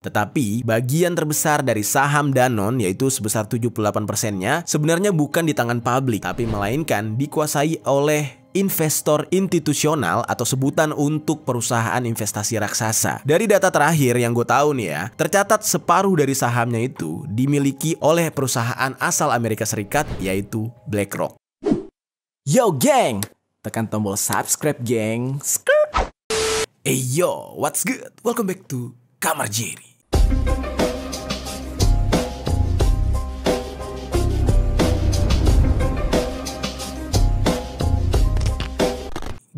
Tetapi bagian terbesar dari saham Danone, yaitu sebesar 78%-nya, sebenarnya bukan di tangan publik, tapi melainkan dikuasai oleh investor institusional atau sebutan untuk perusahaan investasi raksasa. Dari data terakhir yang gue tahu nih ya, tercatat separuh dari sahamnya itu dimiliki oleh perusahaan asal Amerika Serikat, yaitu BlackRock. Yo geng, tekan tombol subscribe geng. Hey yo, what's good? Welcome back to Kamar Jerry.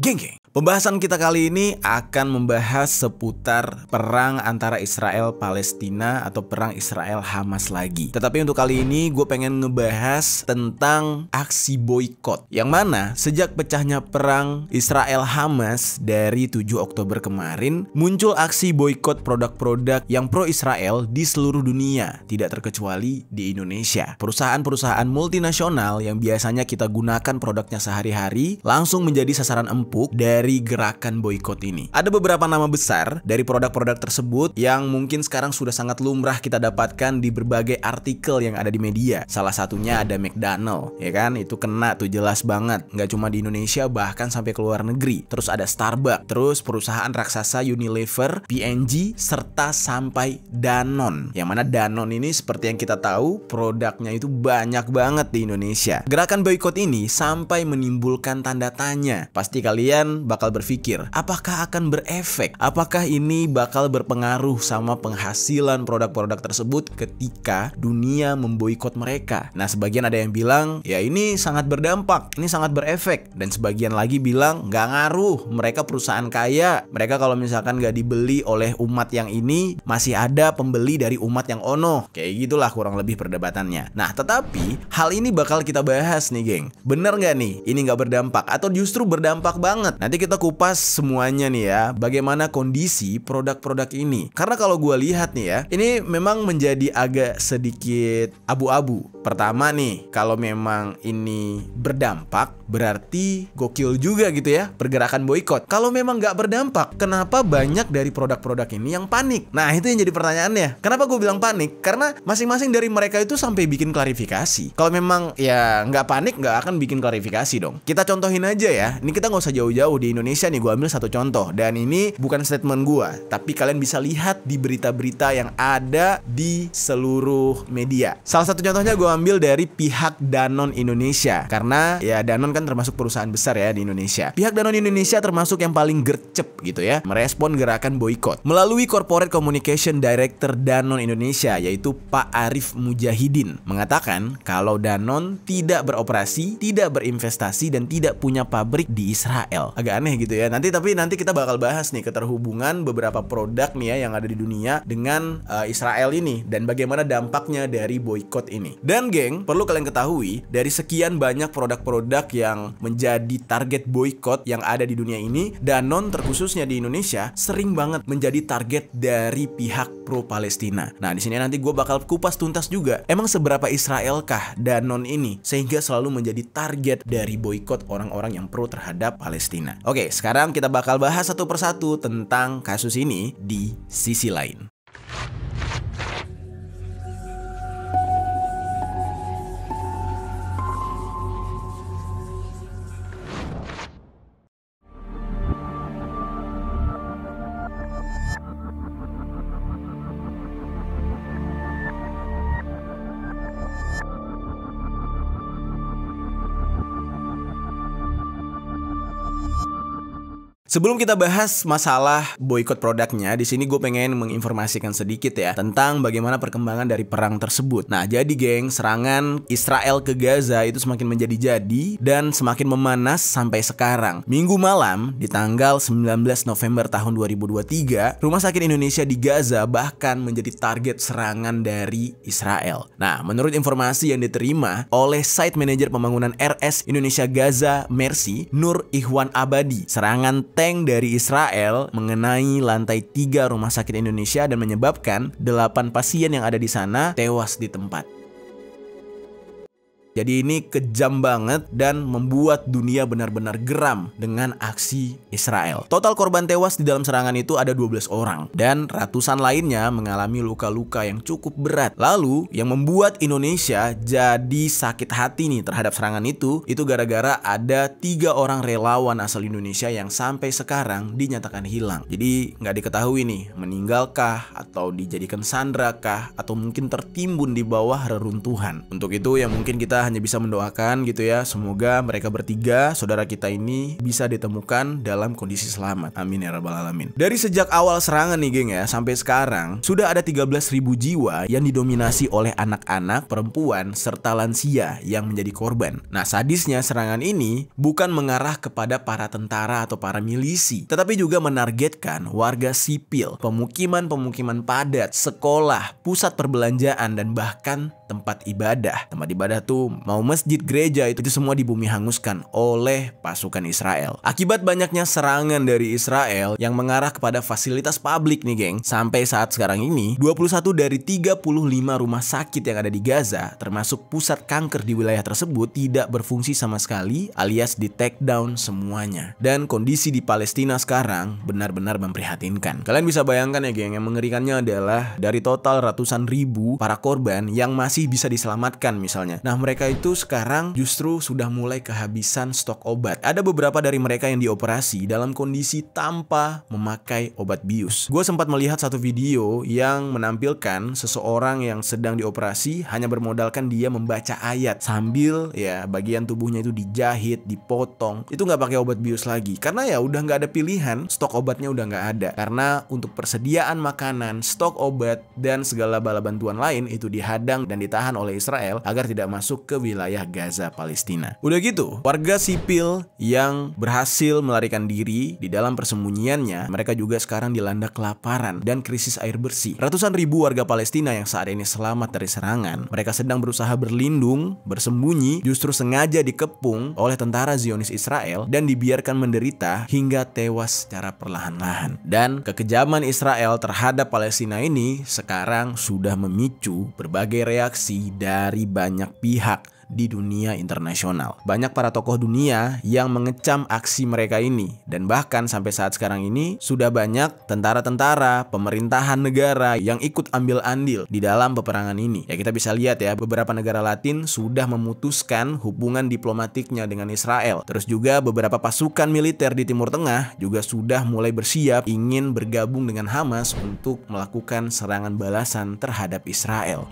Geng, pembahasan kita kali ini akan membahas seputar perang antara Israel-Palestina atau perang Israel-Hamas lagi. Tetapi untuk kali ini gue pengen ngebahas tentang aksi boykot, yang mana sejak pecahnya perang Israel-Hamas dari 7 Oktober kemarin, muncul aksi boykot produk-produk yang pro-Israel di seluruh dunia, tidak terkecuali di Indonesia. Perusahaan-perusahaan multinasional yang biasanya kita gunakan produknya sehari-hari langsung menjadi sasaran empuk dari gerakan boykot ini. Ada beberapa nama besar dari produk-produk tersebut yang mungkin sekarang sudah sangat lumrah kita dapatkan di berbagai artikel yang ada di media. Salah satunya ada McDonald, ya kan? Itu kena tuh jelas banget. Nggak cuma di Indonesia, bahkan sampai ke luar negeri. Terus ada Starbucks, terus perusahaan raksasa Unilever, P&G, serta sampai Danone. Yang mana Danone ini seperti yang kita tahu, produknya itu banyak banget di Indonesia. Gerakan boykot ini sampai menimbulkan tanda tanya. Pasti kalian bakal berpikir, apakah akan berefek? Apakah ini bakal berpengaruh sama penghasilan produk-produk tersebut ketika dunia memboikot mereka? Nah, sebagian ada yang bilang, ya ini sangat berdampak, ini sangat berefek. Dan sebagian lagi bilang, nggak ngaruh, mereka perusahaan kaya. Mereka kalau misalkan nggak dibeli oleh umat yang ini, masih ada pembeli dari umat yang ono. Kayak gitulah kurang lebih perdebatannya. Nah, tetapi hal ini bakal kita bahas nih, geng. Bener nggak nih, ini nggak berdampak? Atau justru berdampak banget? Nanti kita kupas semuanya nih ya, bagaimana kondisi produk-produk ini. Karena kalau gue lihat nih ya, ini memang menjadi agak sedikit abu-abu. Pertama nih, kalau memang ini berdampak, berarti gokil juga gitu ya pergerakan boykot. Kalau memang nggak berdampak, kenapa banyak dari produk-produk ini yang panik? Nah, itu yang jadi pertanyaannya. Kenapa gue bilang panik? Karena masing-masing dari mereka itu sampai bikin klarifikasi. Kalau memang ya nggak panik, nggak akan bikin klarifikasi dong. Kita contohin aja ya. Ini kita nggak usah jauh-jauh di Indonesia nih, gue ambil satu contoh. Dan ini bukan statement gue, tapi kalian bisa lihat di berita-berita yang ada di seluruh media. Salah satu contohnya gue ambil dari pihak Danone Indonesia. Karena ya Danone kan termasuk perusahaan besar ya di Indonesia. Pihak Danone Indonesia termasuk yang paling gercep gitu ya, merespon gerakan boykot. Melalui Corporate Communication Director Danone Indonesia, yaitu Pak Arif Mujahidin, mengatakan kalau Danone tidak beroperasi, tidak berinvestasi, dan tidak punya pabrik di Israel. Agak aneh gitu ya. Nanti kita bakal bahas nih keterhubungan beberapa produk nih ya yang ada di dunia dengan Israel ini dan bagaimana dampaknya dari boykot ini. Dan geng, perlu kalian ketahui, dari sekian banyak produk-produk yang menjadi target boykot yang ada di dunia ini, Danone terkhususnya di Indonesia sering banget menjadi target dari pihak pro Palestina. Nah, di sini nanti gue bakal kupas tuntas juga. Emang seberapa Israelkah Danone ini sehingga selalu menjadi target dari boykot orang-orang yang pro terhadap Palestina? Oke, sekarang kita bakal bahas satu persatu tentang kasus ini di sisi lain. Sebelum kita bahas masalah boykot produknya, di sini gue pengen menginformasikan sedikit ya tentang bagaimana perkembangan dari perang tersebut. Nah, jadi geng, serangan Israel ke Gaza itu semakin menjadi-jadi dan semakin memanas sampai sekarang. Minggu malam di tanggal 19 November tahun 2023, Rumah Sakit Indonesia di Gaza bahkan menjadi target serangan dari Israel. Nah, menurut informasi yang diterima oleh Site Manager Pembangunan RS Indonesia Gaza Mercy, Nur Ikhwan Abadi, serangan tank dari Israel mengenai lantai 3 Rumah Sakit Indonesia dan menyebabkan 8 pasien yang ada di sana tewas di tempat. Jadi ini kejam banget dan membuat dunia benar-benar geram dengan aksi Israel. Total korban tewas di dalam serangan itu ada 12 orang dan ratusan lainnya mengalami luka-luka yang cukup berat. Lalu yang membuat Indonesia jadi sakit hati nih terhadap serangan itu gara-gara ada 3 orang relawan asal Indonesia yang sampai sekarang dinyatakan hilang. Jadi nggak diketahui nih meninggalkah atau dijadikan sandra kah atau mungkin tertimbun di bawah reruntuhan. Untuk itu ya mungkin kita hanya bisa mendoakan gitu ya, semoga mereka bertiga saudara kita ini bisa ditemukan dalam kondisi selamat. Amin ya rabbal alamin. Dari sejak awal serangan nih geng ya sampai sekarang sudah ada 13.000 jiwa yang didominasi oleh anak-anak, perempuan serta lansia yang menjadi korban. Nah, sadisnya serangan ini bukan mengarah kepada para tentara atau para milisi, tetapi juga menargetkan warga sipil, pemukiman-pemukiman padat, sekolah, pusat perbelanjaan dan bahkan tempat ibadah. Tempat ibadah tuh mau masjid, gereja itu semua di bumi hanguskan oleh pasukan Israel. Akibat banyaknya serangan dari Israel yang mengarah kepada fasilitas publik nih geng, sampai saat sekarang ini 21 dari 35 rumah sakit yang ada di Gaza termasuk pusat kanker di wilayah tersebut tidak berfungsi sama sekali alias di take down semuanya. Dan kondisi di Palestina sekarang benar-benar memprihatinkan. Kalian bisa bayangkan ya geng, yang mengerikannya adalah dari total ratusan ribu para korban yang masih bisa diselamatkan misalnya. Nah, mereka itu sekarang justru sudah mulai kehabisan stok obat. Ada beberapa dari mereka yang dioperasi dalam kondisi tanpa memakai obat bius. Gue sempat melihat satu video yang menampilkan seseorang yang sedang dioperasi hanya bermodalkan dia membaca ayat sambil ya bagian tubuhnya itu dijahit, dipotong. Itu nggak pakai obat bius lagi karena ya udah nggak ada pilihan, stok obatnya udah nggak ada. Karena untuk persediaan makanan, stok obat dan segala bala bantuan lain itu dihadang dan ditahan oleh Israel agar tidak masuk ke wilayah Gaza, Palestina. Udah gitu, warga sipil yang berhasil melarikan diri di dalam persembunyiannya, mereka juga sekarang dilanda kelaparan dan krisis air bersih. Ratusan ribu warga Palestina yang saat ini selamat dari serangan, mereka sedang berusaha berlindung, bersembunyi, justru sengaja dikepung oleh tentara Zionis Israel dan dibiarkan menderita hingga tewas secara perlahan-lahan. Dan kekejaman Israel terhadap Palestina ini sekarang sudah memicu berbagai reaksi dari banyak pihak di dunia internasional. Banyak para tokoh dunia yang mengecam aksi mereka ini. Dan bahkan sampai saat sekarang ini sudah banyak tentara-tentara, pemerintahan negara yang ikut ambil andil di dalam peperangan ini. Ya kita bisa lihat ya, beberapa negara Latin sudah memutuskan hubungan diplomatiknya dengan Israel. Terus juga beberapa pasukan militer di Timur Tengah juga sudah mulai bersiap ingin bergabung dengan Hamas untuk melakukan serangan balasan terhadap Israel.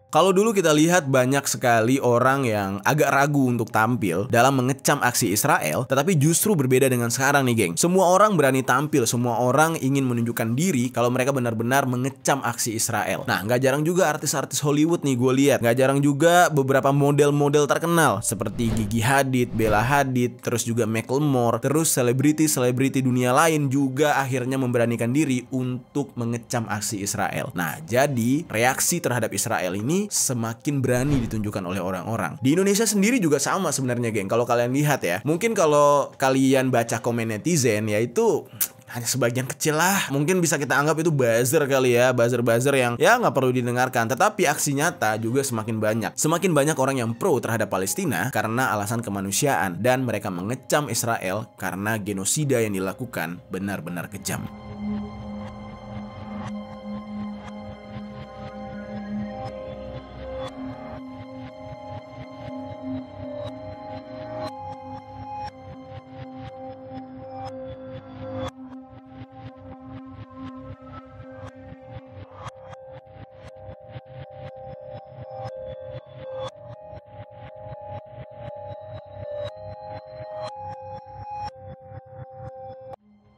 Kalau dulu kita lihat banyak sekali orang yang agak ragu untuk tampil dalam mengecam aksi Israel, tetapi justru berbeda dengan sekarang nih geng. Semua orang berani tampil, semua orang ingin menunjukkan diri kalau mereka benar-benar mengecam aksi Israel. Nah, nggak jarang juga artis-artis Hollywood nih gue lihat, nggak jarang juga beberapa model-model terkenal seperti Gigi Hadid, Bella Hadid, terus juga Macklemore, terus selebriti-selebriti dunia lain juga akhirnya memberanikan diri untuk mengecam aksi Israel. Nah, jadi reaksi terhadap Israel ini semakin berani ditunjukkan oleh orang-orang. Di Indonesia sendiri juga sama sebenarnya geng. Kalau kalian lihat ya, mungkin kalau kalian baca komen netizen ya itu hanya sebagian kecil lah. Mungkin bisa kita anggap itu buzzer kali ya, buzzer-buzzer yang ya nggak perlu didengarkan. Tetapi aksi nyata juga semakin banyak. Semakin banyak orang yang pro terhadap Palestina karena alasan kemanusiaan, dan mereka mengecam Israel karena genosida yang dilakukan benar-benar kejam.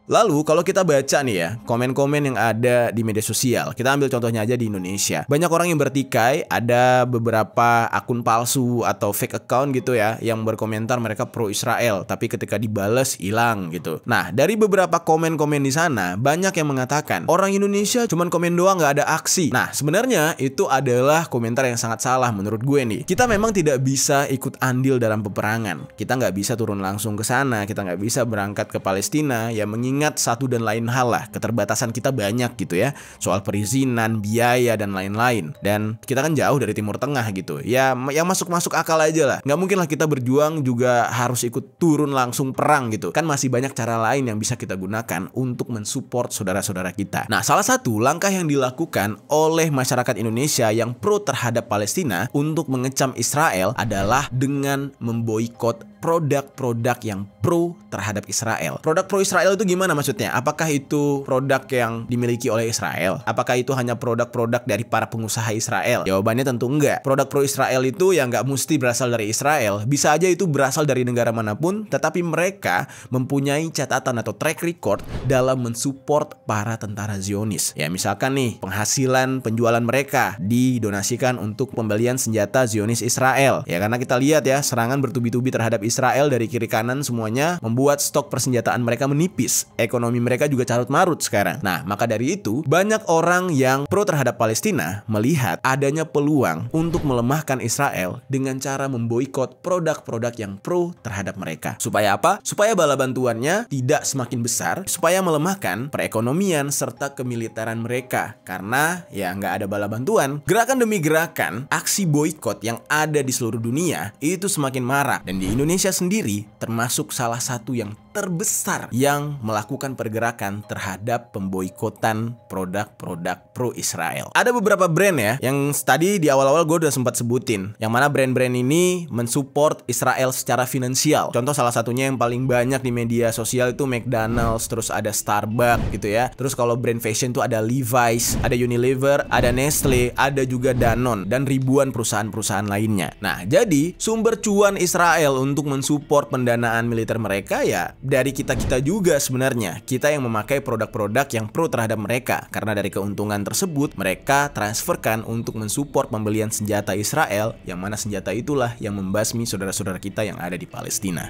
Lalu kalau kita baca nih ya, komen-komen yang ada di media sosial, kita ambil contohnya aja di Indonesia. Banyak orang yang bertikai, ada beberapa akun palsu atau fake account gitu ya, yang berkomentar mereka pro Israel, tapi ketika dibales hilang gitu. Nah, dari beberapa komen-komen di sana, banyak yang mengatakan orang Indonesia cuman komen doang, nggak ada aksi. Nah, sebenarnya itu adalah komentar yang sangat salah menurut gue nih. Kita memang tidak bisa ikut andil dalam peperangan. Kita nggak bisa turun langsung ke sana, kita nggak bisa berangkat ke Palestina, ya mengingat mengingat satu dan lain hal lah, keterbatasan kita banyak gitu ya, soal perizinan, biaya dan lain-lain. Dan kita kan jauh dari Timur Tengah gitu. Ya yang masuk akal aja lah. Nggak mungkin lah kita berjuang juga harus ikut turun langsung perang gitu. Kan masih banyak cara lain yang bisa kita gunakan untuk mensupport saudara-saudara kita. Nah, salah satu langkah yang dilakukan oleh masyarakat Indonesia yang pro terhadap Palestina untuk mengecam Israel adalah dengan memboikot produk-produk yang pro terhadap Israel. Produk pro Israel itu gimana maksudnya? Apakah itu produk yang dimiliki oleh Israel? Apakah itu hanya produk-produk dari para pengusaha Israel? Jawabannya tentu enggak. Produk pro Israel itu yang nggak mesti berasal dari Israel. Bisa aja itu berasal dari negara manapun, tetapi mereka mempunyai catatan atau track record dalam mensupport para tentara Zionis. Ya misalkan nih, penghasilan penjualan mereka didonasikan untuk pembelian senjata Zionis Israel. Ya karena kita lihat ya, serangan bertubi-tubi terhadap Israel dari kiri kanan semuanya membuat stok persenjataan mereka menipis. Ekonomi mereka juga carut marut sekarang. Nah, maka dari itu banyak orang yang pro terhadap Palestina melihat adanya peluang untuk melemahkan Israel dengan cara memboikot produk-produk yang pro terhadap mereka. Supaya apa? Supaya bala bantuannya tidak semakin besar, supaya melemahkan perekonomian serta kemiliteran mereka. Karena ya nggak ada bala bantuan, gerakan demi gerakan, aksi boikot yang ada di seluruh dunia itu semakin marak. Dan di Indonesia sendiri termasuk salah satu yang terbesar yang melakukan pergerakan terhadap pemboikotan produk-produk pro Israel. Ada beberapa brand ya yang tadi di awal-awal gue udah sempat sebutin, yang mana brand-brand ini mensupport Israel secara finansial. Contoh salah satunya yang paling banyak di media sosial itu McDonald's, terus ada Starbucks gitu ya. Terus kalau brand fashion tuh ada Levi's, ada Unilever, ada Nestle, ada juga Danone dan ribuan perusahaan-perusahaan lainnya. Nah, jadi sumber cuan Israel untuk mensupport pendanaan militer mereka ya dari kita-kita juga sebenarnya. Kita yang memakai produk-produk yang pro terhadap mereka. Karena dari keuntungan tersebut mereka transferkan untuk mensupport pembelian senjata Israel, yang mana senjata itulah yang membasmi saudara-saudara kita yang ada di Palestina.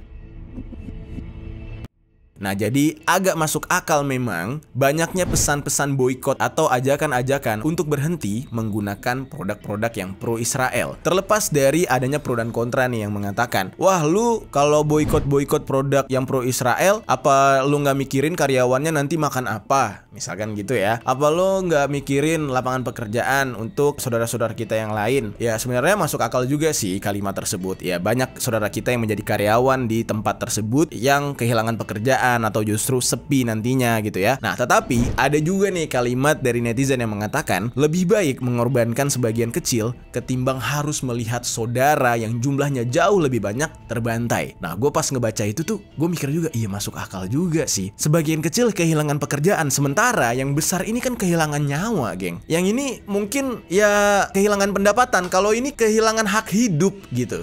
Nah, jadi agak masuk akal memang banyaknya pesan-pesan boikot atau ajakan-ajakan untuk berhenti menggunakan produk-produk yang pro Israel. Terlepas dari adanya pro dan kontra nih yang mengatakan, wah lu kalau boikot produk yang pro Israel, apa lu nggak mikirin karyawannya nanti makan apa? Misalkan gitu ya. Apa lu nggak mikirin lapangan pekerjaan untuk saudara-saudara kita yang lain? Ya sebenarnya masuk akal juga sih kalimat tersebut. Ya banyak saudara kita yang menjadi karyawan di tempat tersebut yang kehilangan pekerjaan atau justru sepi nantinya gitu ya. Nah, tetapi ada juga nih kalimat dari netizen yang mengatakan lebih baik mengorbankan sebagian kecil ketimbang harus melihat saudara yang jumlahnya jauh lebih banyak terbantai. Nah, gue pas ngebaca itu tuh gue mikir juga, iya masuk akal juga sih. Sebagian kecil kehilangan pekerjaan, sementara yang besar ini kan kehilangan nyawa, geng. Yang ini mungkin ya kehilangan pendapatan, kalau ini kehilangan hak hidup gitu.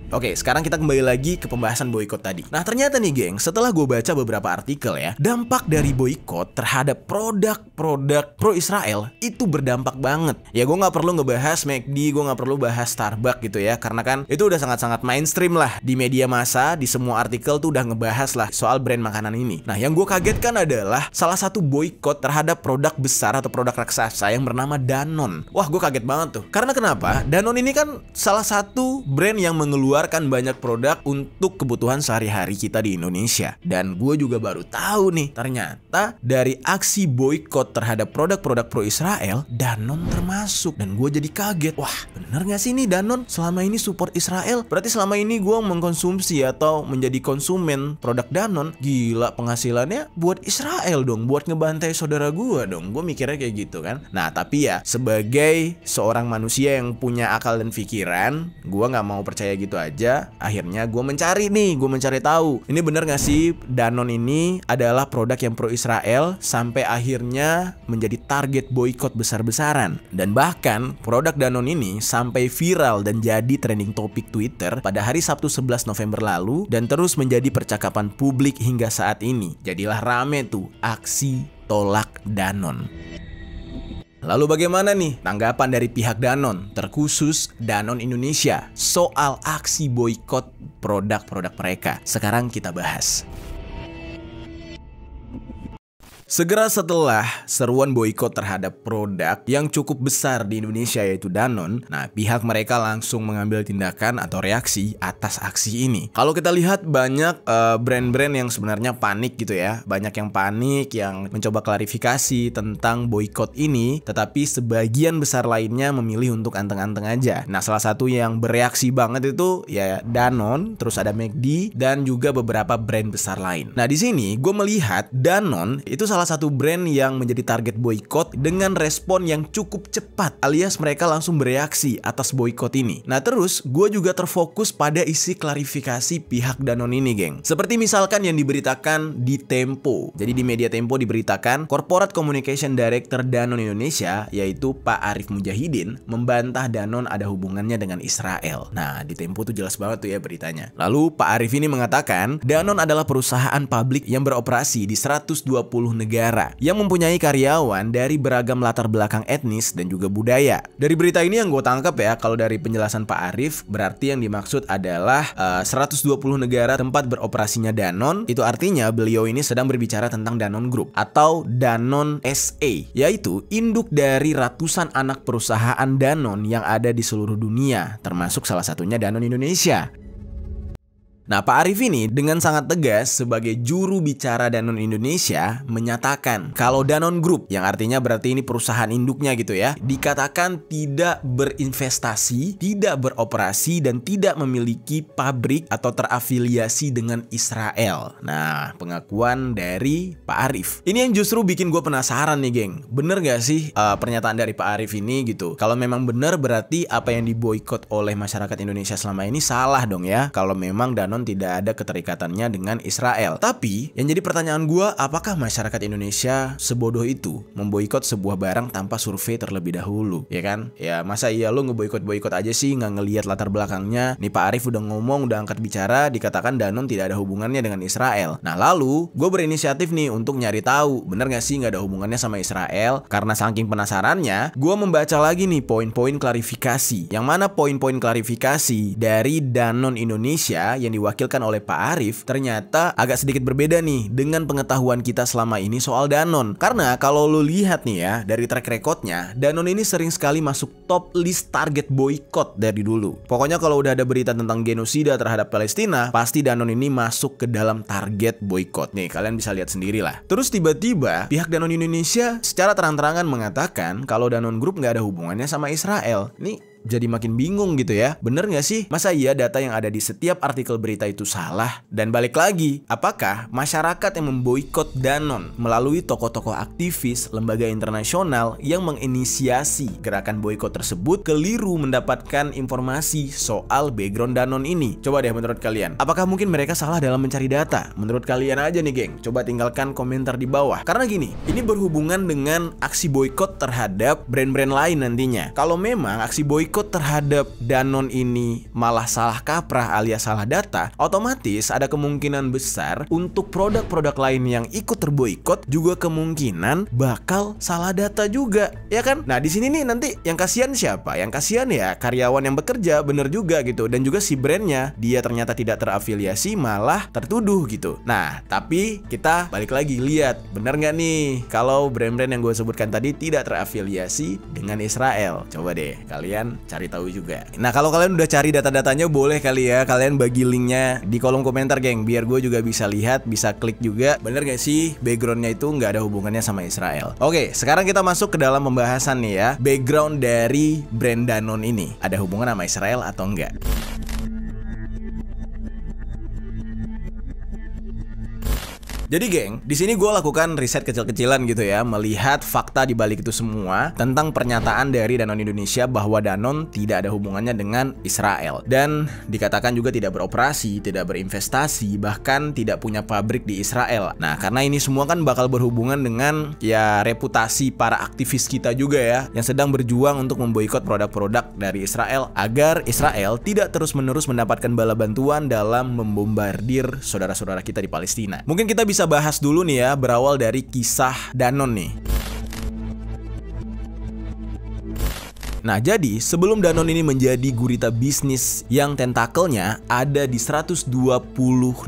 Oke, sekarang kita kembali lagi ke pembahasan boikot tadi. Nah, ternyata nih geng, setelah gue baca beberapa artikel ya, dampak dari boikot terhadap produk-produk pro Israel itu berdampak banget. Ya, gue nggak perlu ngebahas McD, gue nggak perlu bahas Starbucks gitu ya, karena kan itu udah sangat-sangat mainstream lah di media massa, di semua artikel tuh udah ngebahas lah soal brand makanan ini. Nah, yang gue kagetkan adalah salah satu boikot terhadap produk besar atau produk raksasa yang bernama Danone. Wah, gue kaget banget tuh. Karena kenapa? Danone ini kan salah satu brand yang mengeluarkan banyak produk untuk kebutuhan sehari-hari kita di Indonesia. Dan gue juga baru tahu nih, ternyata dari aksi boikot terhadap produk-produk pro Israel, Danone termasuk. Dan gue jadi kaget, wah bener gak sih nih Danone selama ini support Israel? Berarti selama ini gue mengkonsumsi atau menjadi konsumen produk Danone, gila penghasilannya buat Israel dong, buat ngebantai saudara gue dong. Gue mikirnya kayak gitu kan. Nah tapi ya sebagai seorang manusia yang punya akal dan pikiran, gue gak mau percaya gitu aja. Akhirnya gue mencari tahu ini bener gak sih Danone ini adalah produk yang pro Israel, sampai akhirnya menjadi target boikot besar-besaran. Dan bahkan produk Danone ini sampai viral dan jadi trending topik Twitter pada hari Sabtu 11 November lalu dan terus menjadi percakapan publik hingga saat ini. Jadilah rame tuh aksi tolak Danone. Lalu bagaimana nih tanggapan dari pihak Danone, terkhusus Danone Indonesia, soal aksi boikot produk-produk mereka? Sekarang kita bahas. Segera setelah seruan boikot terhadap produk yang cukup besar di Indonesia yaitu Danone, nah pihak mereka langsung mengambil tindakan atau reaksi atas aksi ini. Kalau kita lihat banyak brand-brand yang sebenarnya panik gitu ya, banyak yang panik yang mencoba klarifikasi tentang boikot ini, tetapi sebagian besar lainnya memilih untuk anteng-anteng aja. Nah salah satu yang bereaksi banget itu ya Danone, terus ada McD dan juga beberapa brand besar lain. Nah di sini gue melihat Danone itu salah satu brand yang menjadi target boykot dengan respon yang cukup cepat, alias mereka langsung bereaksi atas boykot ini. Nah terus gue juga terfokus pada isi klarifikasi pihak Danone ini, geng. Seperti misalkan yang diberitakan di Tempo. Jadi di media Tempo diberitakan Corporate Communication Director Danone Indonesia yaitu Pak Arief Mujahidin membantah Danone ada hubungannya dengan Israel. Nah di Tempo tuh jelas banget tuh ya beritanya. Lalu Pak Arief ini mengatakan Danone adalah perusahaan publik yang beroperasi di 120 negara yang mempunyai karyawan dari beragam latar belakang etnis dan juga budaya. Dari berita ini yang gue tangkap ya, kalau dari penjelasan Pak Arief berarti yang dimaksud adalah 120 negara tempat beroperasinya Danone. Itu artinya beliau ini sedang berbicara tentang Danone Group atau Danone SA, yaitu induk dari ratusan anak perusahaan Danone yang ada di seluruh dunia, termasuk salah satunya Danone Indonesia. Nah, Pak Arief ini dengan sangat tegas sebagai juru bicara Danone Indonesia menyatakan kalau Danone Group, yang artinya berarti ini perusahaan induknya gitu ya, dikatakan tidak berinvestasi, tidak beroperasi, dan tidak memiliki pabrik atau terafiliasi dengan Israel. Nah, pengakuan dari Pak Arief. Ini yang justru bikin gue penasaran nih, geng. Bener gak sih pernyataan dari Pak Arief ini gitu? Kalau memang bener berarti apa yang diboikot oleh masyarakat Indonesia selama ini salah dong ya. Kalau memang Danone tidak ada keterikatannya dengan Israel. Tapi yang jadi pertanyaan gue, apakah masyarakat Indonesia sebodoh itu memboikot sebuah barang tanpa survei terlebih dahulu, ya kan? Ya masa iya lo ngeboikot aja sih nggak ngelihat latar belakangnya? Nih Pak Arief udah ngomong, udah angkat bicara, dikatakan Danone tidak ada hubungannya dengan Israel. Nah lalu gue berinisiatif nih untuk nyari tahu bener nggak sih nggak ada hubungannya sama Israel. Karena saking penasarannya, gue membaca lagi nih poin-poin klarifikasi. Yang mana poin-poin klarifikasi dari Danone Indonesia yang diwakilkan oleh Pak Arief ternyata agak sedikit berbeda nih dengan pengetahuan kita selama ini soal Danone. Karena kalau lu lihat nih ya dari track recordnya, Danone ini sering sekali masuk top list target boykot dari dulu. Pokoknya kalau udah ada berita tentang genosida terhadap Palestina, pasti Danone ini masuk ke dalam target boykot. Nih kalian bisa lihat sendiri lah. Terus tiba-tiba pihak Danone Indonesia secara terang-terangan mengatakan kalau Danone Group nggak ada hubungannya sama Israel. Nih jadi makin bingung gitu ya. Bener gak sih? Masa iya data yang ada di setiap artikel berita itu salah? Dan balik lagi, apakah masyarakat yang memboikot Danone melalui tokoh-tokoh aktivis, lembaga internasional yang menginisiasi gerakan boikot tersebut keliru mendapatkan informasi soal background Danone ini? Coba deh menurut kalian, apakah mungkin mereka salah dalam mencari data? Menurut kalian aja nih geng, coba tinggalkan komentar di bawah. Karena gini, ini berhubungan dengan aksi boikot terhadap brand-brand lain nantinya. Kalau memang aksi boikot terhadap Danone ini malah salah kaprah alias salah data, otomatis ada kemungkinan besar untuk produk-produk lain yang ikut terboikot juga kemungkinan bakal salah data juga, ya kan? Nah di sini nih nanti yang kasihan siapa? Yang kasihan ya karyawan yang bekerja, bener juga gitu. Dan juga si brandnya, dia ternyata tidak terafiliasi malah tertuduh gitu. Nah tapi kita balik lagi lihat, bener nggak nih kalau brand-brand yang gue sebutkan tadi tidak terafiliasi dengan Israel? Coba deh kalian cari tahu juga. Nah kalau kalian udah cari data-datanya, boleh kali ya kalian bagi linknya di kolom komentar geng, biar gue juga bisa lihat, bisa klik juga. Bener gak sih backgroundnya itu nggak ada hubungannya sama Israel? Oke, sekarang kita masuk ke dalam pembahasan nih ya. Background dari brand Danone ini ada hubungan sama Israel atau enggak? Jadi geng, di sini gue lakukan riset kecil-kecilan gitu ya, melihat fakta di balik itu semua tentang pernyataan dari Danone Indonesia bahwa Danone tidak ada hubungannya dengan Israel dan dikatakan juga tidak beroperasi, tidak berinvestasi, bahkan tidak punya pabrik di Israel. Nah, karena ini semua kan bakal berhubungan dengan ya reputasi para aktivis kita juga ya, yang sedang berjuang untuk memboikot produk-produk dari Israel agar Israel tidak terus-menerus mendapatkan bala bantuan dalam membombardir saudara-saudara kita di Palestina. Mungkin kita bisa bahas dulu nih ya, berawal dari kisah Danone nih. Nah, jadi sebelum Danone ini menjadi gurita bisnis yang tentakelnya ada di 120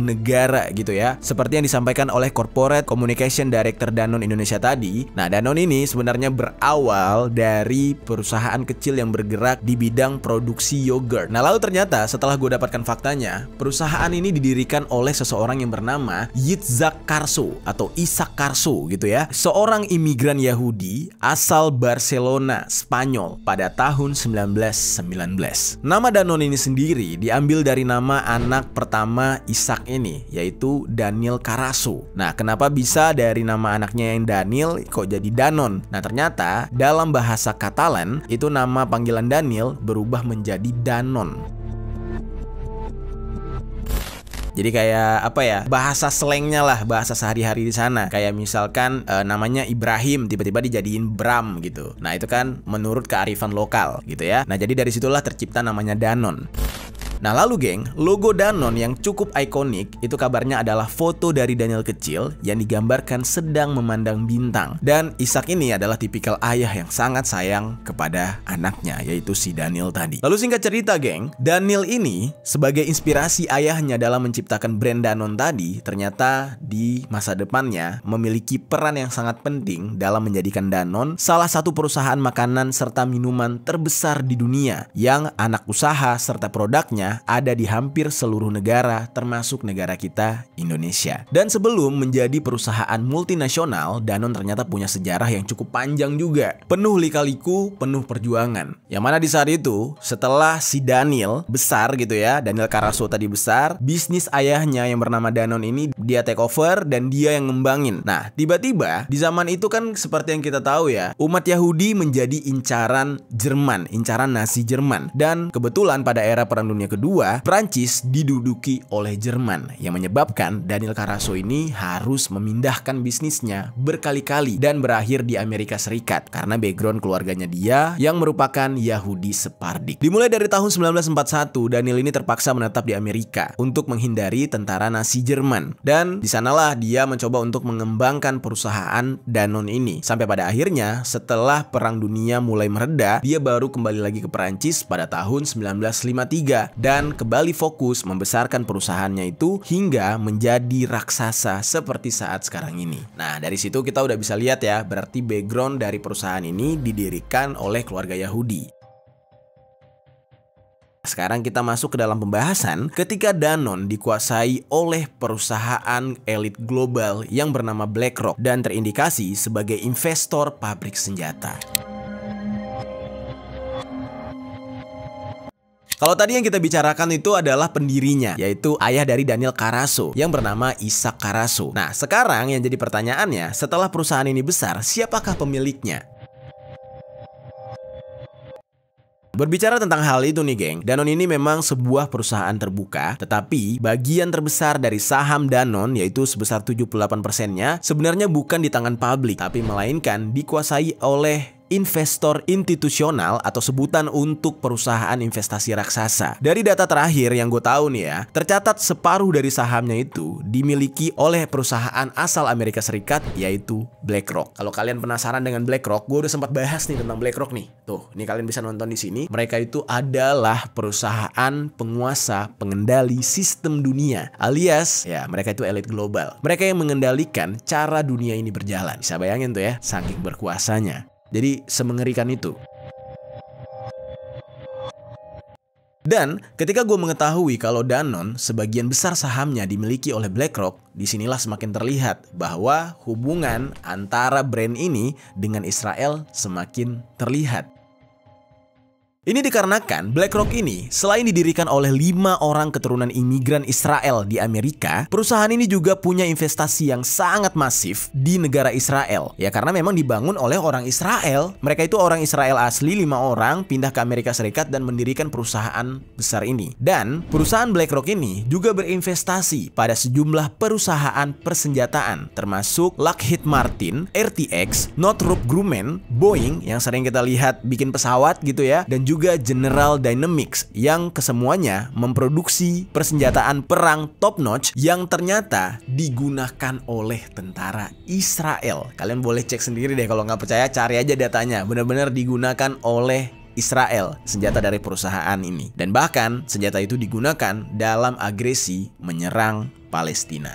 negara gitu ya. Seperti yang disampaikan oleh Corporate Communication Director Danone Indonesia tadi. Nah, Danone ini sebenarnya berawal dari perusahaan kecil yang bergerak di bidang produksi yogurt. Nah, lalu ternyata setelah gue dapatkan faktanya, perusahaan ini didirikan oleh seseorang yang bernama Yitzhak Karso atau Ishak Karso gitu ya. Seorang imigran Yahudi asal Barcelona, Spanyol pada tahun 1919. Nama Danone ini sendiri diambil dari nama anak pertama Ishak ini, yaitu Daniel Karso. Nah, kenapa bisa dari nama anaknya yang Daniel kok jadi Danone? Nah, ternyata dalam bahasa Katalan itu nama panggilan Daniel berubah menjadi Danon. Jadi kayak apa ya, bahasa slangnya lah, bahasa sehari-hari di sana. Kayak misalkan namanya Ibrahim tiba-tiba dijadiin Bram gitu. Nah, itu kan menurut kearifan lokal gitu ya. Nah, jadi dari situlah tercipta namanya Danon. Nah, lalu geng, logo Danone yang cukup ikonik itu kabarnya adalah foto dari Daniel kecil yang digambarkan sedang memandang bintang. Dan Ishak ini adalah tipikal ayah yang sangat sayang kepada anaknya, yaitu si Daniel tadi. Lalu singkat cerita geng, Daniel ini sebagai inspirasi ayahnya dalam menciptakan brand Danone tadi, ternyata di masa depannya memiliki peran yang sangat penting dalam menjadikan Danone salah satu perusahaan makanan serta minuman terbesar di dunia yang anak usaha serta produknya ada di hampir seluruh negara termasuk negara kita, Indonesia. Dan sebelum menjadi perusahaan multinasional, Danone ternyata punya sejarah yang cukup panjang juga. Penuh lika-liku, penuh perjuangan. Yang mana di saat itu, setelah si Daniel besar gitu ya, Daniel Karso tadi besar, bisnis ayahnya yang bernama Danone ini dia take over dan dia yang ngembangin. Nah, tiba-tiba di zaman itu kan seperti yang kita tahu ya, umat Yahudi menjadi incaran Jerman, incaran Nazi Jerman. Dan kebetulan pada era Perang Dunia Kedua, Prancis diduduki oleh Jerman yang menyebabkan Daniel Karso ini harus memindahkan bisnisnya berkali-kali dan berakhir di Amerika Serikat karena background keluarganya dia yang merupakan Yahudi Sephardic. Dimulai dari tahun 1941, Daniel ini terpaksa menetap di Amerika untuk menghindari tentara Nazi Jerman, dan di sanalah dia mencoba untuk mengembangkan perusahaan Danone ini sampai pada akhirnya setelah Perang Dunia mulai mereda, dia baru kembali lagi ke Prancis pada tahun 1953 dan kembali fokus membesarkan perusahaannya itu hingga menjadi raksasa seperti saat sekarang ini. Nah, dari situ kita udah bisa lihat ya, berarti background dari perusahaan ini didirikan oleh keluarga Yahudi. Sekarang kita masuk ke dalam pembahasan ketika Danone dikuasai oleh perusahaan elit global yang bernama BlackRock dan terindikasi sebagai investor pabrik senjata. Kalau tadi yang kita bicarakan itu adalah pendirinya, yaitu ayah dari Daniel Karso yang bernama Ishak Karso. Nah, sekarang yang jadi pertanyaannya, setelah perusahaan ini besar, siapakah pemiliknya? Berbicara tentang hal itu nih geng, Danone ini memang sebuah perusahaan terbuka, tetapi bagian terbesar dari saham Danone, yaitu sebesar 78%-nya, sebenarnya bukan di tangan publik, tapi melainkan dikuasai oleh investor institusional atau sebutan untuk perusahaan investasi raksasa. Dari data terakhir yang gue tahu nih ya, tercatat separuh dari sahamnya itu dimiliki oleh perusahaan asal Amerika Serikat, yaitu BlackRock. Kalau kalian penasaran dengan BlackRock, gue udah sempat bahas nih tentang BlackRock nih. Tuh, ini kalian bisa nonton di sini. Mereka itu adalah perusahaan penguasa pengendali sistem dunia, alias ya mereka itu elit global. Mereka yang mengendalikan cara dunia ini berjalan. Bisa bayangin tuh ya, saking berkuasanya. Jadi semengerikan itu. Dan ketika gue mengetahui kalau Danone sebagian besar sahamnya dimiliki oleh BlackRock, disinilah semakin terlihat bahwa hubungan antara brand ini dengan Israel semakin terlihat. Ini dikarenakan BlackRock ini selain didirikan oleh 5 orang keturunan imigran Israel di Amerika, perusahaan ini juga punya investasi yang sangat masif di negara Israel. Ya karena memang dibangun oleh orang Israel. Mereka itu orang Israel asli, 5 orang pindah ke Amerika Serikat dan mendirikan perusahaan besar ini. Dan perusahaan BlackRock ini juga berinvestasi pada sejumlah perusahaan persenjataan termasuk Lockheed Martin, RTX, Northrop Grumman, Boeing yang sering kita lihat bikin pesawat gitu ya, dan juga General Dynamics yang kesemuanya memproduksi persenjataan perang top notch yang ternyata digunakan oleh tentara Israel. Kalian boleh cek sendiri deh, kalau nggak percaya cari aja datanya. Benar-benar digunakan oleh Israel, senjata dari perusahaan ini. Dan bahkan senjata itu digunakan dalam agresi menyerang Palestina.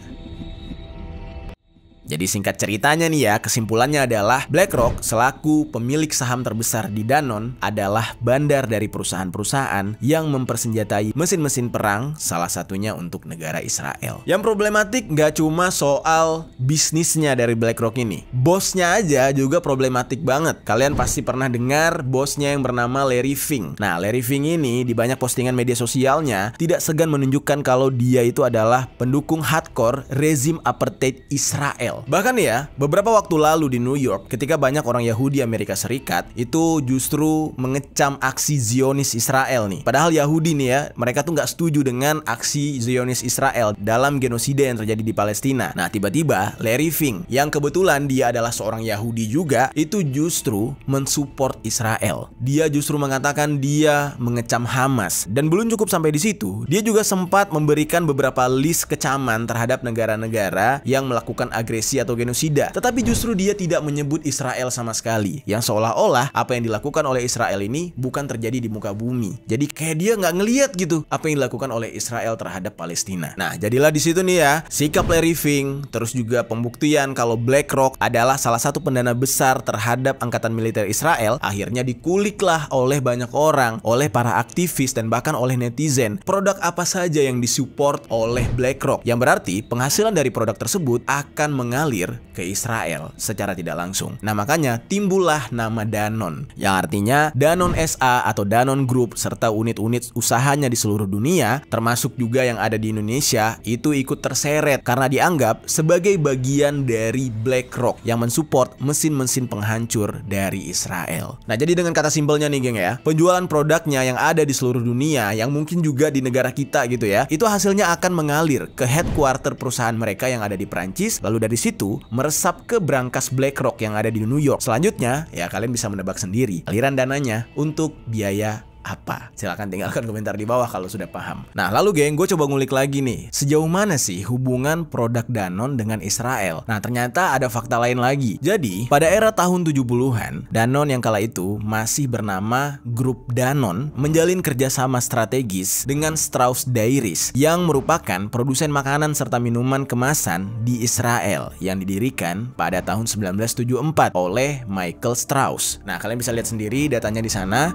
Jadi singkat ceritanya nih ya, kesimpulannya adalah BlackRock selaku pemilik saham terbesar di Danone adalah bandar dari perusahaan-perusahaan yang mempersenjatai mesin-mesin perang, salah satunya untuk negara Israel. Yang problematik nggak cuma soal bisnisnya dari BlackRock ini, bosnya aja juga problematik banget. Kalian pasti pernah dengar bosnya yang bernama Larry Fink. Nah, Larry Fink ini di banyak postingan media sosialnya tidak segan menunjukkan kalau dia itu adalah pendukung hardcore rezim apartheid Israel. Bahkan ya, beberapa waktu lalu di New York, ketika banyak orang Yahudi Amerika Serikat itu justru mengecam aksi Zionis Israel nih. Padahal Yahudi nih ya, mereka tuh nggak setuju dengan aksi Zionis Israel dalam genosida yang terjadi di Palestina. Nah, tiba-tiba Larry Fink, yang kebetulan dia adalah seorang Yahudi juga, itu justru mensupport Israel. Dia justru mengatakan dia mengecam Hamas. Dan belum cukup sampai di situ, dia juga sempat memberikan beberapa list kecaman terhadap negara-negara yang melakukan agresi atau genosida. Tetapi justru dia tidak menyebut Israel sama sekali. Yang seolah-olah apa yang dilakukan oleh Israel ini bukan terjadi di muka bumi. Jadi kayak dia nggak ngeliat gitu apa yang dilakukan oleh Israel terhadap Palestina. Nah, jadilah di situ nih ya, sikap Larry Fink, terus juga pembuktian kalau BlackRock adalah salah satu pendana besar terhadap angkatan militer Israel, akhirnya dikuliklah oleh banyak orang, oleh para aktivis dan bahkan oleh netizen, produk apa saja yang disupport oleh BlackRock. Yang berarti penghasilan dari produk tersebut akan mengalir ke Israel secara tidak langsung. Nah, makanya timbullah nama Danone, yang artinya Danone SA atau Danone Group serta unit-unit usahanya di seluruh dunia, termasuk juga yang ada di Indonesia, itu ikut terseret karena dianggap sebagai bagian dari BlackRock yang mensupport mesin-mesin penghancur dari Israel. Nah, jadi dengan kata simpelnya nih geng ya, penjualan produknya yang ada di seluruh dunia, yang mungkin juga di negara kita gitu ya, itu hasilnya akan mengalir ke headquarter perusahaan mereka yang ada di Prancis, lalu dari situ meresap ke brankas BlackRock yang ada di New York. Selanjutnya ya kalian bisa menebak sendiri aliran dananya untuk biaya apa. Silahkan tinggalkan komentar di bawah kalau sudah paham. Nah, lalu geng, gue coba ngulik lagi nih, sejauh mana sih hubungan produk Danone dengan Israel? Nah, ternyata ada fakta lain lagi. Jadi pada era tahun 70-an, Danone yang kala itu masih bernama Grup Danone menjalin kerjasama strategis dengan Strauss Dairies yang merupakan produsen makanan serta minuman kemasan di Israel yang didirikan pada tahun 1974 oleh Michael Strauss. Nah, kalian bisa lihat sendiri datanya di sana.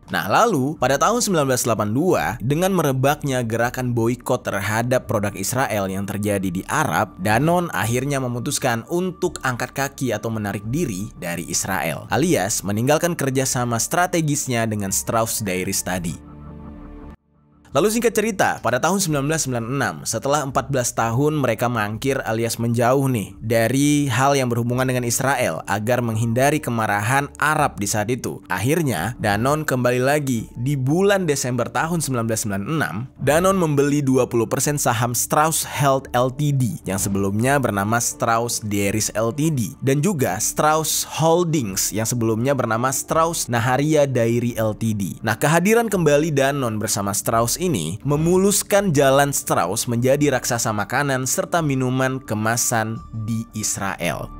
Nah, lalu pada tahun 1982, dengan merebaknya gerakan boikot terhadap produk Israel yang terjadi di Arab, Danone akhirnya memutuskan untuk angkat kaki atau menarik diri dari Israel, alias meninggalkan kerjasama strategisnya dengan Strauss Dairies tadi. Lalu singkat cerita, pada tahun 1996, setelah 14 tahun mereka mangkir alias menjauh nih dari hal yang berhubungan dengan Israel agar menghindari kemarahan Arab di saat itu. Akhirnya, Danone kembali lagi di bulan Desember tahun 1996. Danone membeli 20% saham Strauss Health Ltd yang sebelumnya bernama Strauss Dairies Ltd dan juga Strauss Holdings yang sebelumnya bernama Strauss Naharia Dairy Ltd. Nah, kehadiran kembali Danone bersama Strauss ini memuluskan jalan Strauss menjadi raksasa makanan serta minuman kemasan di Israel.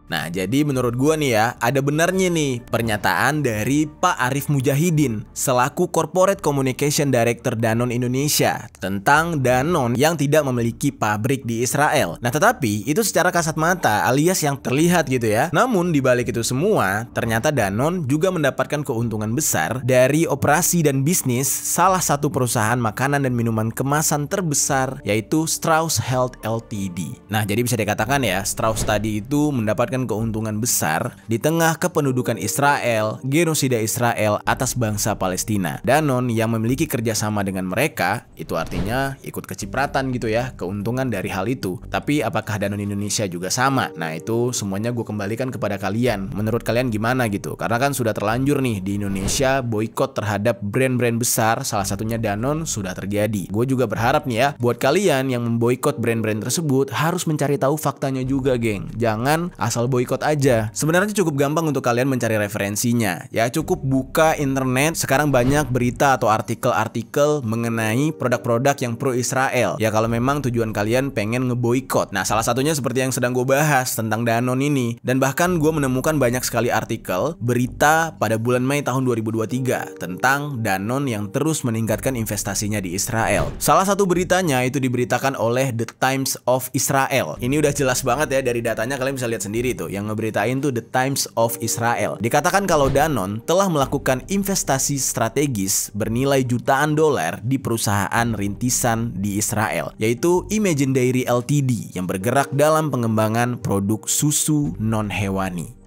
Nah, jadi menurut gua nih ya, ada benarnya nih pernyataan dari Pak Arief Mujahidin selaku Corporate Communication Director Danone Indonesia tentang Danone yang tidak memiliki pabrik di Israel. Nah, tetapi itu secara kasat mata alias yang terlihat gitu ya. Namun di balik itu semua, ternyata Danone juga mendapatkan keuntungan besar dari operasi dan bisnis salah satu perusahaan makanan dan minuman kemasan terbesar, yaitu Strauss Health Ltd. Nah, jadi bisa dikatakan ya, Strauss tadi itu mendapatkan keuntungan besar di tengah kependudukan Israel, genosida Israel atas bangsa Palestina. Danone yang memiliki kerjasama dengan mereka, itu artinya ikut kecipratan gitu ya, keuntungan dari hal itu. Tapi apakah Danone Indonesia juga sama? Nah, itu semuanya gue kembalikan kepada kalian. Menurut kalian gimana gitu? Karena kan sudah terlanjur nih di Indonesia boikot terhadap brand-brand besar, salah satunya Danone sudah terjadi. Gue juga berharap nih ya, buat kalian yang memboikot brand-brand tersebut harus mencari tahu faktanya juga, geng. Jangan asal Israel boykot aja? Sebenarnya cukup gampang untuk kalian mencari referensinya. Ya cukup buka internet, sekarang banyak berita atau artikel-artikel mengenai produk-produk yang pro Israel. Ya kalau memang tujuan kalian pengen ngeboikot. Nah salah satunya seperti yang sedang gue bahas tentang Danone ini. Dan bahkan gue menemukan banyak sekali artikel, berita pada bulan Mei tahun 2023 tentang Danone yang terus meningkatkan investasinya di Israel. Salah satu beritanya itu diberitakan oleh The Times of Israel. Ini udah jelas banget ya dari datanya, kalian bisa lihat sendiri tuh. Yang ngeberitain tuh The Times of Israel. Dikatakan kalau Danone telah melakukan investasi strategis bernilai jutaan dolar di perusahaan rintisan di Israel, yaitu Imagine Dairy Ltd yang bergerak dalam pengembangan produk susu non-hewani.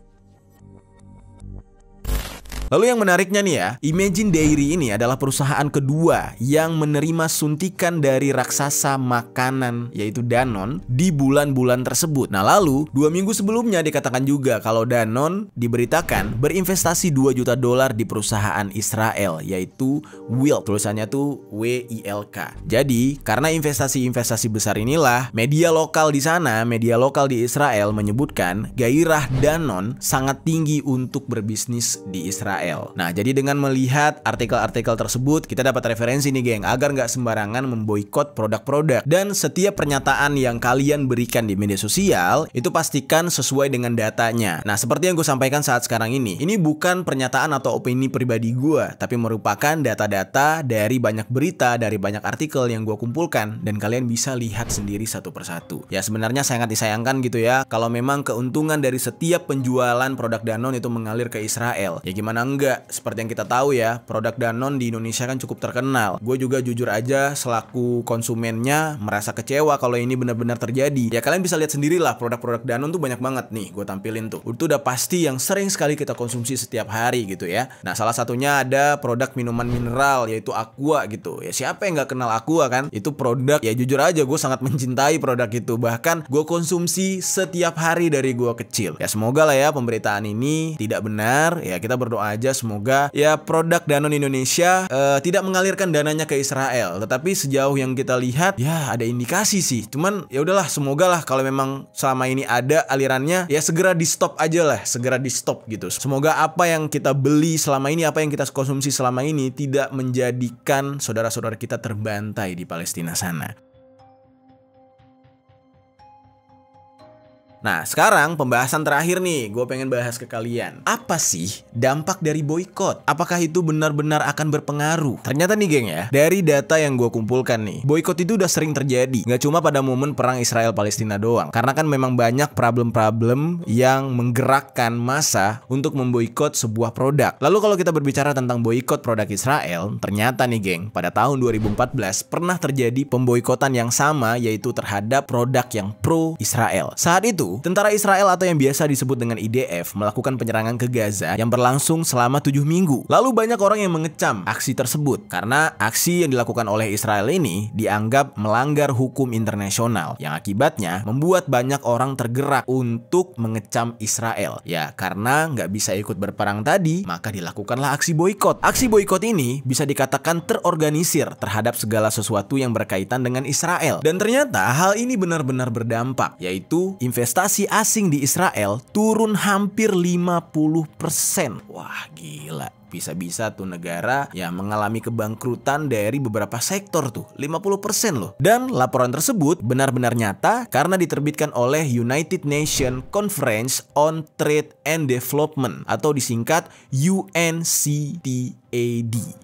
Lalu yang menariknya nih ya, Imagine Dairy ini adalah perusahaan kedua yang menerima suntikan dari raksasa makanan yaitu Danone di bulan-bulan tersebut. Nah lalu 2 minggu sebelumnya dikatakan juga kalau Danone diberitakan berinvestasi 2 juta dolar di perusahaan Israel yaitu Wilk. Tulisannya tuh WILK. Jadi karena investasi-investasi besar inilah media lokal di sana, media lokal di Israel menyebutkan gairah Danone sangat tinggi untuk berbisnis di Israel. Nah, jadi dengan melihat artikel-artikel tersebut, kita dapat referensi nih geng, agar nggak sembarangan memboikot produk-produk. Dan setiap pernyataan yang kalian berikan di media sosial, itu pastikan sesuai dengan datanya. Nah, seperti yang gue sampaikan saat sekarang ini bukan pernyataan atau opini pribadi gue, tapi merupakan data-data dari banyak berita, dari banyak artikel yang gue kumpulkan, dan kalian bisa lihat sendiri satu persatu. Ya, sebenarnya sangat disayangkan gitu ya, kalau memang keuntungan dari setiap penjualan produk Danone itu mengalir ke Israel. Ya gimana enggak, seperti yang kita tahu ya, produk Danone di Indonesia kan cukup terkenal. Gue juga jujur aja selaku konsumennya merasa kecewa kalau ini benar-benar terjadi. Ya kalian bisa lihat sendirilah, produk-produk Danone tuh banyak banget nih, gue tampilin tuh. Itu udah pasti yang sering sekali kita konsumsi setiap hari gitu ya. Nah salah satunya ada produk minuman mineral yaitu Aqua gitu. Ya siapa yang nggak kenal Aqua kan? Itu produk, ya jujur aja gue sangat mencintai produk itu. Bahkan gue konsumsi setiap hari dari gue kecil. Ya semoga lah ya pemberitaan ini tidak benar. Ya kita berdoa aja semoga ya produk Danone Indonesia tidak mengalirkan dananya ke Israel. Tetapi sejauh yang kita lihat ya ada indikasi sih. Cuman ya udahlah, semoga lah kalau memang selama ini ada alirannya ya segera di stop aja lah, segera di stop gitu. Semoga apa yang kita beli selama ini, apa yang kita konsumsi selama ini tidak menjadikan saudara-saudara kita terbantai di Palestina sana. Nah, sekarang pembahasan terakhir nih, gue pengen bahas ke kalian. Apa sih dampak dari boykot? Apakah itu benar-benar akan berpengaruh? Ternyata nih geng ya, dari data yang gue kumpulkan nih, boykot itu udah sering terjadi. Gak cuma pada momen perang Israel-Palestina doang. Karena kan memang banyak problem-problem yang menggerakkan massa untuk memboikot sebuah produk. Lalu kalau kita berbicara tentang boykot produk Israel, ternyata nih geng, pada tahun 2014 pernah terjadi pemboikotan yang sama, yaitu terhadap produk yang pro-Israel. Saat itu, tentara Israel atau yang biasa disebut dengan IDF melakukan penyerangan ke Gaza yang berlangsung selama 7 minggu. Lalu banyak orang yang mengecam aksi tersebut karena aksi yang dilakukan oleh Israel ini dianggap melanggar hukum internasional, yang akibatnya membuat banyak orang tergerak untuk mengecam Israel. Ya karena nggak bisa ikut berperang tadi, maka dilakukanlah aksi boykot. Aksi boykot ini bisa dikatakan terorganisir terhadap segala sesuatu yang berkaitan dengan Israel. Dan ternyata hal ini benar-benar berdampak, yaitu investasi asing di Israel turun hampir 50%. Wah gila, bisa-bisa tuh negara ya mengalami kebangkrutan dari beberapa sektor tuh, 50% loh. Dan laporan tersebut benar-benar nyata karena diterbitkan oleh United Nations Conference on Trade and Development atau disingkat UNCTAD.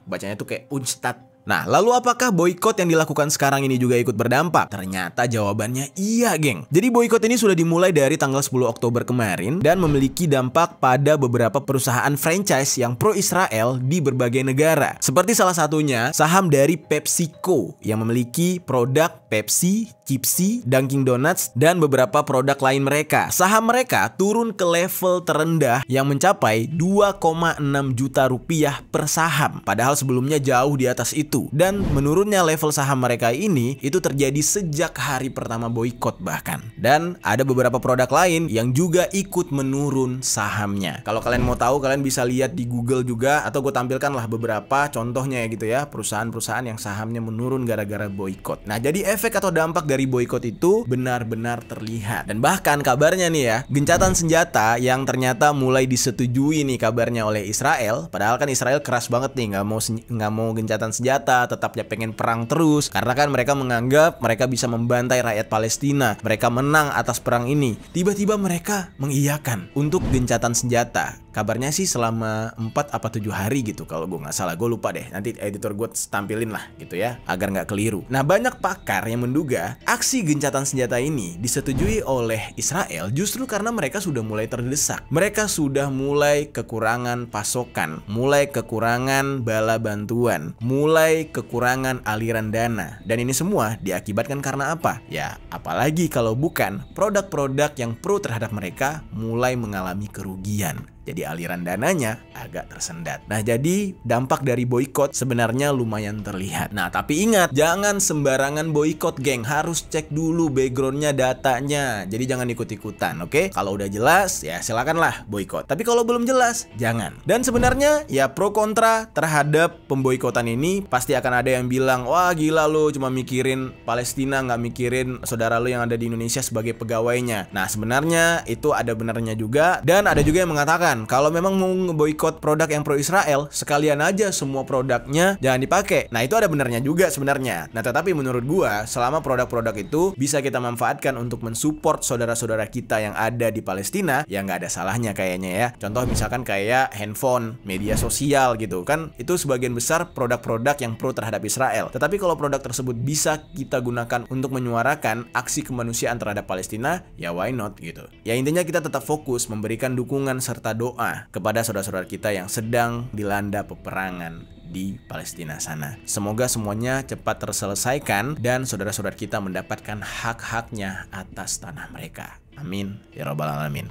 Bacanya tuh kayak UNCTAD. Nah, lalu apakah boykot yang dilakukan sekarang ini juga ikut berdampak? Ternyata jawabannya iya, geng. Jadi boykot ini sudah dimulai dari tanggal 10 Oktober kemarin dan memiliki dampak pada beberapa perusahaan franchise yang pro-Israel di berbagai negara. Seperti salah satunya saham dari PepsiCo yang memiliki produk Pepsi, Chipsy, Dunkin Donuts, dan beberapa produk lain mereka. Saham mereka turun ke level terendah yang mencapai 2,6 juta rupiah per saham. Padahal sebelumnya jauh di atas itu. itu. Dan menurunnya level saham mereka ini itu terjadi sejak hari pertama boykot bahkan. Dan ada beberapa produk lain yang juga ikut menurun sahamnya. Kalau kalian mau tahu, kalian bisa lihat di Google juga, atau gue tampilkan lah beberapa contohnya ya gitu ya, perusahaan-perusahaan yang sahamnya menurun gara-gara boykot. Nah, jadi efek atau dampak dari boykot itu benar-benar terlihat. Dan bahkan kabarnya nih ya, gencatan senjata yang ternyata mulai disetujui nih kabarnya oleh Israel. Padahal kan Israel keras banget nih, nggak mau gencatan senjata, tetap pengen perang terus karena kan mereka menganggap mereka bisa membantai rakyat Palestina, mereka menang atas perang ini. Tiba-tiba mereka mengiyakan untuk gencatan senjata. Kabarnya sih selama 4 apa 7 hari gitu kalau gue nggak salah, gue lupa deh, nanti editor gue tampilin lah gitu ya agar nggak keliru. Nah, banyak pakar yang menduga aksi gencatan senjata ini disetujui oleh Israel justru karena mereka sudah mulai terdesak. Mereka sudah mulai kekurangan pasokan, mulai kekurangan bala bantuan, mulai kekurangan aliran dana. Dan ini semua diakibatkan karena apa? Ya, apalagi kalau bukan produk-produk yang pro terhadap mereka mulai mengalami kerugian. Jadi aliran dananya agak tersendat. Nah, jadi dampak dari boykot sebenarnya lumayan terlihat. Nah, tapi ingat, jangan sembarangan boykot, geng. Harus cek dulu backgroundnya, datanya. Jadi jangan ikut-ikutan, oke? Kalau udah jelas, ya silakanlah boykot. Tapi kalau belum jelas, jangan. Dan sebenarnya ya pro kontra terhadap pemboikotan ini pasti akan ada yang bilang, wah gila lo cuma mikirin Palestina, nggak mikirin saudara lo yang ada di Indonesia sebagai pegawainya. Nah, sebenarnya itu ada benarnya juga. Dan ada juga yang mengatakan, kalau memang mau ngeboikot produk yang pro Israel, sekalian aja semua produknya jangan dipakai. Nah, itu ada benarnya juga sebenarnya. Nah, tetapi menurut gua, selama produk-produk itu bisa kita manfaatkan untuk mensupport saudara-saudara kita yang ada di Palestina, ya nggak ada salahnya kayaknya ya. Contoh misalkan kayak handphone, media sosial gitu kan, itu sebagian besar produk-produk yang pro terhadap Israel. Tetapi kalau produk tersebut bisa kita gunakan untuk menyuarakan aksi kemanusiaan terhadap Palestina, ya why not gitu. Ya intinya kita tetap fokus memberikan dukungan serta doa kepada saudara-saudara kita yang sedang dilanda peperangan di Palestina sana. Semoga semuanya cepat terselesaikan dan saudara-saudara kita mendapatkan hak-haknya atas tanah mereka. Amin ya rabbal alamin.